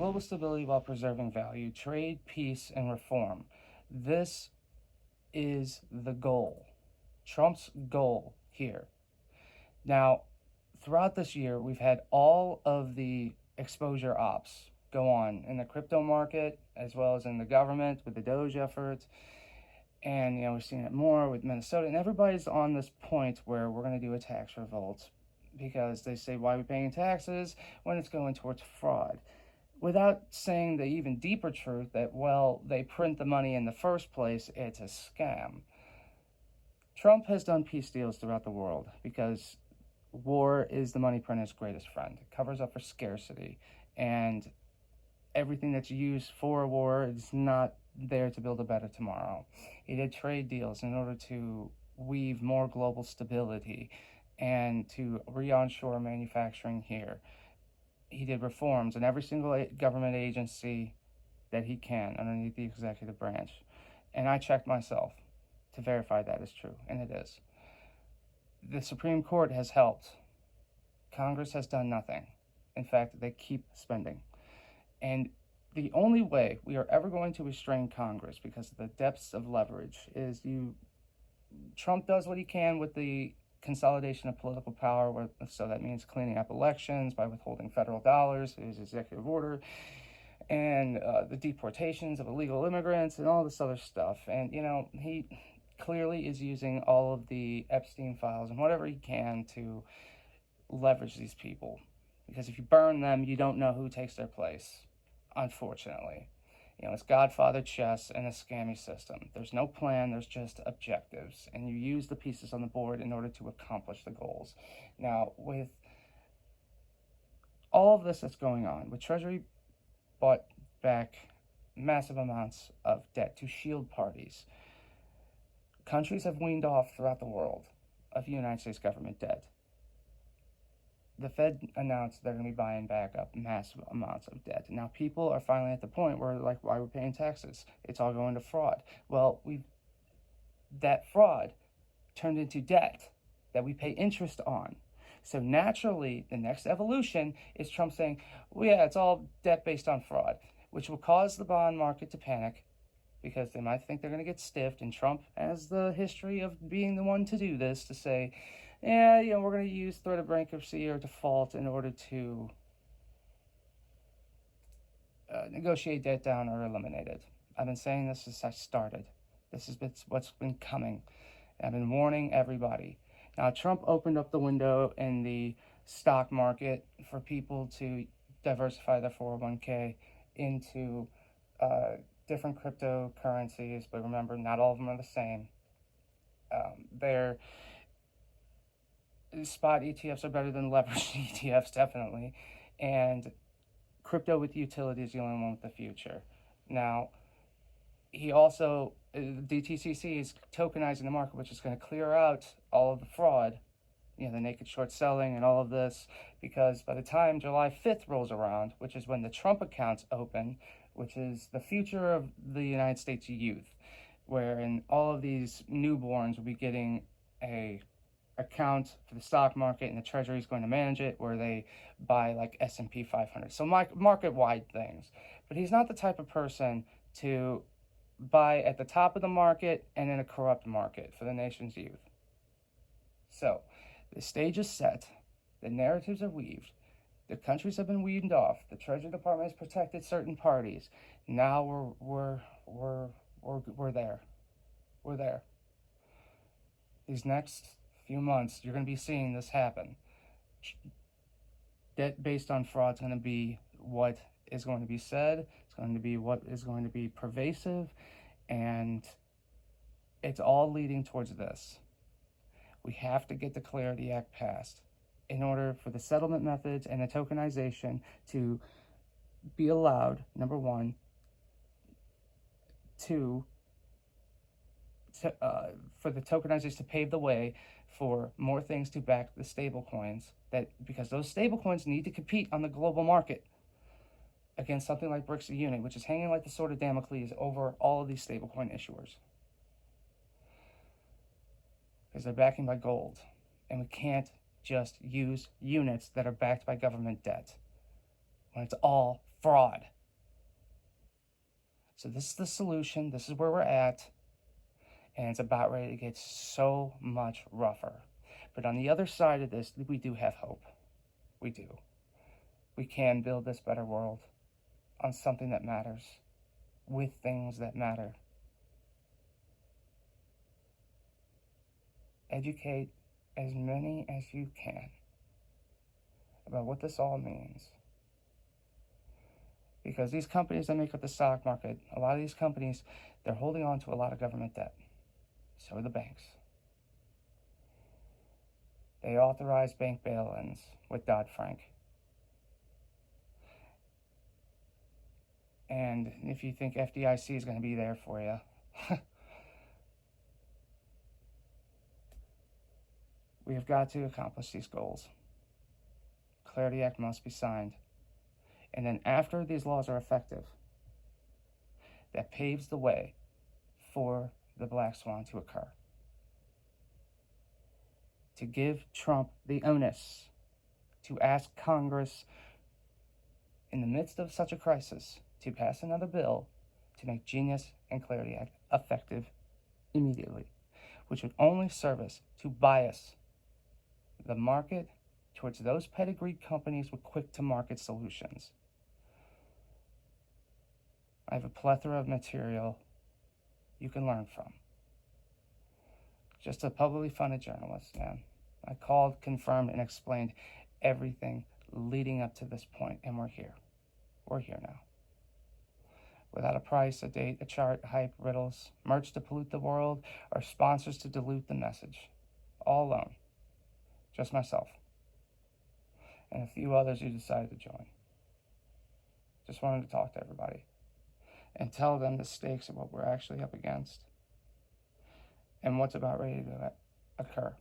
global stability while preserving value, trade, peace, and reform. This is the goal, Trump's goal here. Now, throughout this year, we've had all of the exposure ops go on in the crypto market as well as in the government with the Doge efforts. And, we're seeing it more with Minnesota. And everybody's on this point where we're going to do a tax revolt because they say, why are we paying taxes when it's going towards fraud? Without saying the even deeper truth that, well, they print the money in the first place, it's a scam. Trump has done peace deals throughout the world because war is the money printer's greatest friend. It covers up for scarcity, and everything that's used for a war is not there to build a better tomorrow. He did trade deals in order to weave more global stability and to re-onshore manufacturing here. He did reforms in every single government agency that he can underneath the executive branch. And I checked myself to verify that is true, and it is. The Supreme Court has helped. Congress has done nothing. In fact, they keep spending. And the only way we are ever going to restrain Congress because of the depths of leverage is Trump does what he can with the consolidation of political power, so that means cleaning up elections by withholding federal dollars, his executive order, and the deportations of illegal immigrants and all this other stuff. And, he clearly is using all of the Epstein files and whatever he can to leverage these people. Because if you burn them, you don't know who takes their place, unfortunately. It's Godfather chess and a scammy system. There's no plan, there's just objectives. And you use the pieces on the board in order to accomplish the goals. Now, with all of this that's going on, with Treasury bought back massive amounts of debt to shield parties, countries have weaned off throughout the world of the United States government debt. The Fed announced they're going to be buying back up massive amounts of debt. Now, people are finally at the point where, why are we paying taxes? It's all going to fraud. Well, that fraud turned into debt that we pay interest on. So naturally, the next evolution is Trump saying, well, yeah, it's all debt based on fraud, which will cause the bond market to panic because they might think they're going to get stiffed. And Trump has the history of being the one to do this, to say, yeah, we're going to use threat of bankruptcy or default in order to negotiate debt down or eliminate it. I've been saying this since I started. This is what's been coming. I've been warning everybody. Now, Trump opened up the window in the stock market for people to diversify their 401k into different cryptocurrencies, but remember, not all of them are the same. Their spot ETFs are better than leveraged ETFs, definitely, and crypto with utility is the only one with the future. Now, he also, DTCC is tokenizing the market, which is going to clear out all of the fraud, the naked short selling and all of this, because by the time July 5th rolls around, which is when the Trump accounts open, which is the future of the United States youth, wherein all of these newborns will be getting a account for the stock market, and the Treasury is going to manage it, where they buy like S&P 500. So market-wide things. But he's not the type of person to buy at the top of the market and in a corrupt market for the nation's youth. So the stage is set. The narratives are weaved. The countries have been weaned off. The Treasury Department has protected certain parties. Now we're there. We're there. These next few months, you're going to be seeing this happen. Debt based on fraud is going to be what is going to be said. It's going to be what is going to be pervasive, and it's all leading towards this. We have to get the Clarity Act passed in order for the settlement methods and the tokenization to be allowed, number one. Two, for the tokenizers to pave the way for more things to back the stable coins, because those stable coins need to compete on the global market against something like BRICS Unit, which is hanging like the sword of Damocles over all of these stablecoin issuers, because they're backing by gold, and we can't just use units that are backed by government debt when it's all fraud. So this is the solution. This is where we're at. And it's about ready to get so much rougher. But on the other side of this, we do have hope. We do. We can build this better world on something that matters, with things that matter. Educate as many as you can about what this all means. Because these companies that make up the stock market, a lot of these companies, they're holding on to a lot of government debt. So are the banks. They authorize bank bail-ins with Dodd-Frank. And if you think FDIC is going to be there for you, we have got to accomplish these goals. Clarity Act must be signed. And then after these laws are effective, that paves the way for the black swan to occur. To give Trump the onus to ask Congress, in the midst of such a crisis, to pass another bill to make Genius and Clarity Act effective immediately, which would only serve us to bias the market towards those pedigreed companies with quick-to-market solutions. I have a plethora of material you can learn from. Just a publicly funded journalist, man. I called, confirmed, and explained everything leading up to this point, and we're here. We're here now. Without a price, a date, a chart, hype, riddles, merch to pollute the world, or sponsors to dilute the message. All alone. Just myself. And a few others who decided to join. Just wanted to talk to everybody and tell them the stakes of what we're actually up against and what's about ready to occur.